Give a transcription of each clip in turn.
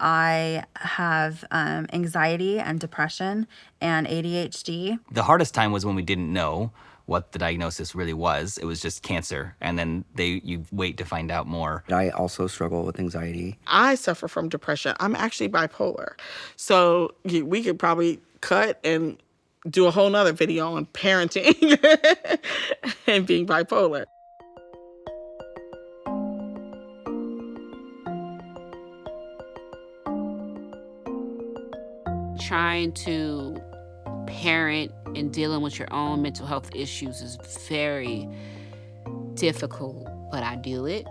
I have anxiety and depression and ADHD. The hardest time was when we didn't know what the diagnosis really was. It was just cancer, and then you wait to find out more. I also struggle with anxiety. I suffer from depression. I'm actually bipolar. So we could probably cut and do a whole nother video on parenting and being bipolar. Trying to parent and dealing with your own mental health issues is very difficult, but I do it.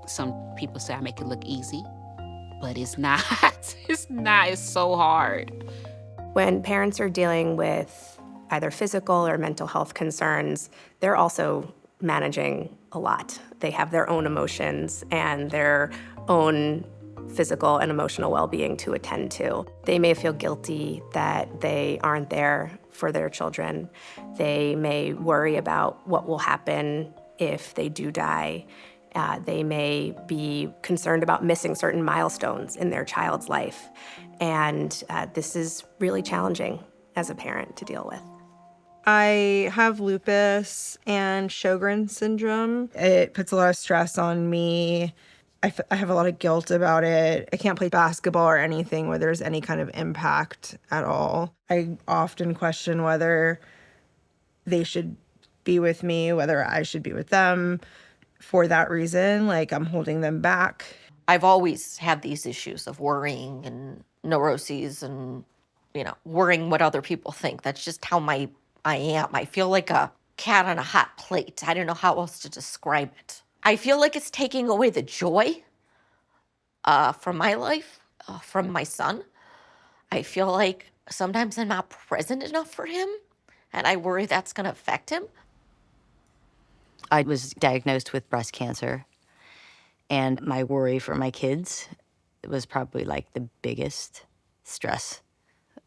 Some people say I make it look easy, but it's not. It's not. It's so hard. When parents are dealing with either physical or mental health concerns, they're also managing a lot. They have their own emotions and their own physical and emotional well-being to attend to. They may feel guilty that they aren't there for their children. They may worry about what will happen if they do die. They may be concerned about missing certain milestones in their child's life. And this is really challenging as a parent to deal with. I have lupus and Sjogren's syndrome. It puts a lot of stress on me. I have a lot of guilt about it. I can't play basketball or anything where there's any kind of impact at all. I often question whether they should be with me, whether I should be with them. For that reason, like, I'm holding them back. I've always had these issues of worrying and neuroses and, worrying what other people think. That's just how I am. I feel like a cat on a hot plate. I don't know how else to describe it. I feel like it's taking away the joy from my life, from my son. I feel like sometimes I'm not present enough for him, and I worry that's going to affect him. I was diagnosed with breast cancer, and my worry for my kids was probably like the biggest stress.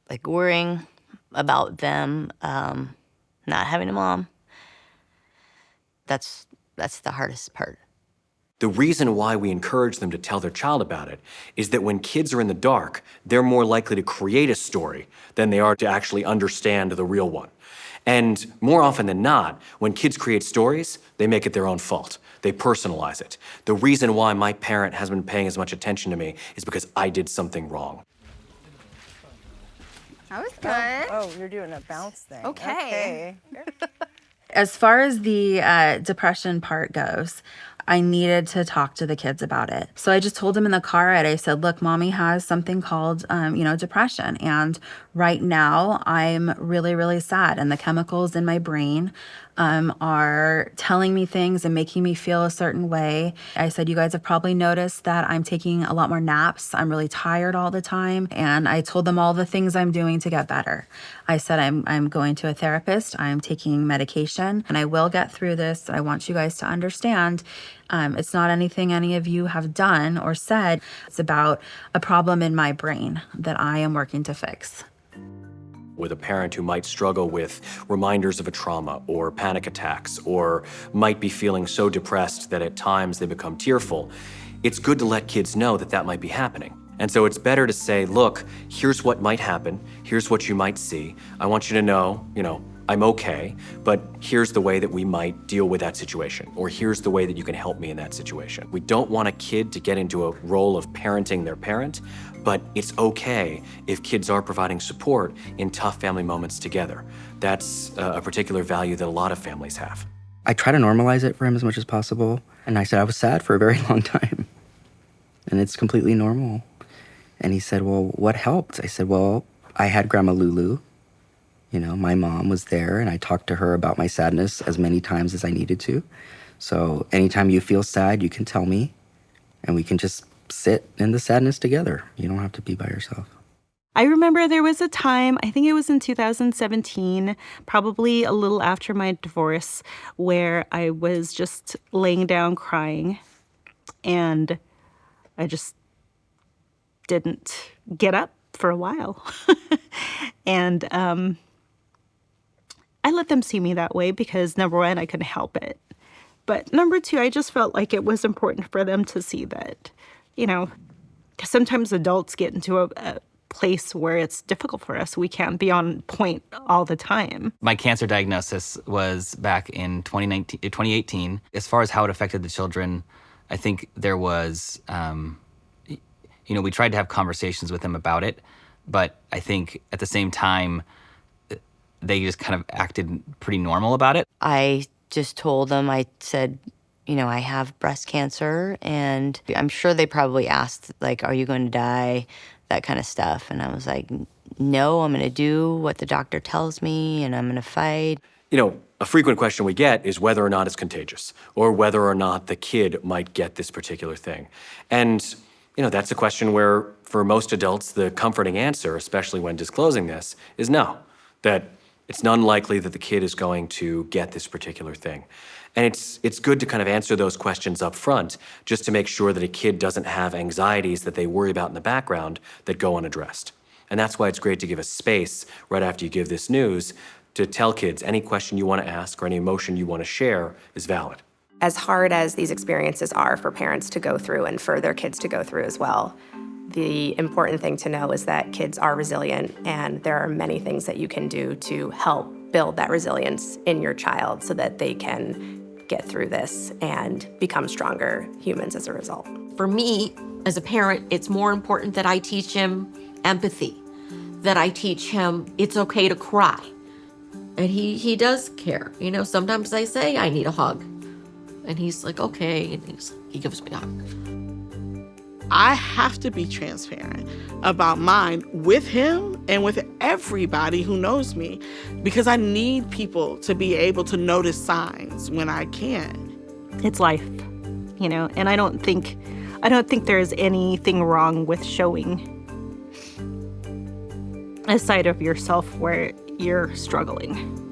Like worrying about them not having a mom. That's the hardest part. The reason why we encourage them to tell their child about it is that when kids are in the dark, they're more likely to create a story than they are to actually understand the real one. And more often than not, when kids create stories, they make it their own fault. They personalize it. The reason why my parent hasn't been paying as much attention to me is because I did something wrong. That was good. Oh, you're doing a bounce thing. Okay. As far as the depression part goes, I needed to talk to the kids about it. So I just told them in the car ride, I said, look, mommy has something called, depression. And right now I'm really, really sad. And the chemicals in my brain are telling me things and making me feel a certain way. I said, you guys have probably noticed that I'm taking a lot more naps. I'm really tired all the time. And I told them all the things I'm doing to get better. I said, I'm going to a therapist. I'm taking medication and I will get through this. I want you guys to understand it's not anything any of you have done or said. It's about a problem in my brain that I am working to fix. With a parent who might struggle with reminders of a trauma or panic attacks or might be feeling so depressed that at times they become tearful, it's good to let kids know that that might be happening. And so it's better to say, look, here's what might happen. Here's what you might see. I want you to know, I'm okay, but here's the way that we might deal with that situation, or here's the way that you can help me in that situation. We don't want a kid to get into a role of parenting their parent, but it's okay if kids are providing support in tough family moments together. That's a particular value that a lot of families have. I try to normalize it for him as much as possible. And I said I was sad for a very long time. And it's completely normal. And he said, well, what helped? I said, well, I had Grandma Lulu. My mom was there, and I talked to her about my sadness as many times as I needed to. So anytime you feel sad, you can tell me, and we can just sit in the sadness together. You don't have to be by yourself. I remember there was a time, I think it was in 2017, probably a little after my divorce, where I was just laying down crying, and I just didn't get up for a while. And I let them see me that way because, number one, I couldn't help it. But number two, I just felt like it was important for them to see that, sometimes adults get into a place where it's difficult for us. We can't be on point all the time. My cancer diagnosis was back in 2018. As far as how it affected the children, I think there was, we tried to have conversations with them about it, but I think at the same time, they just kind of acted pretty normal about it. I just told them, I said, I have breast cancer, and I'm sure they probably asked, like, are you going to die? That kind of stuff. And I was like, no, I'm going to do what the doctor tells me, and I'm going to fight. A frequent question we get is whether or not it's contagious, or whether or not the kid might get this particular thing. And, that's a question where, for most adults, the comforting answer, especially when disclosing this, is no, that it's unlikely that the kid is going to get this particular thing. And it's good to kind of answer those questions up front, just to make sure that a kid doesn't have anxieties that they worry about in the background that go unaddressed. And that's why it's great to give a space right after you give this news to tell kids any question you want to ask or any emotion you want to share is valid. As hard as these experiences are for parents to go through and for their kids to go through as well, the important thing to know is that kids are resilient, and there are many things that you can do to help build that resilience in your child so that they can get through this and become stronger humans as a result. For me, as a parent, it's more important that I teach him empathy, that I teach him it's okay to cry. And he does care. Sometimes I say I need a hug. And he's like, okay, and he gives me a hug. I have to be transparent about mine with him and with everybody who knows me, because I need people to be able to notice signs when I can. It's life, and I don't think there's anything wrong with showing a side of yourself where you're struggling.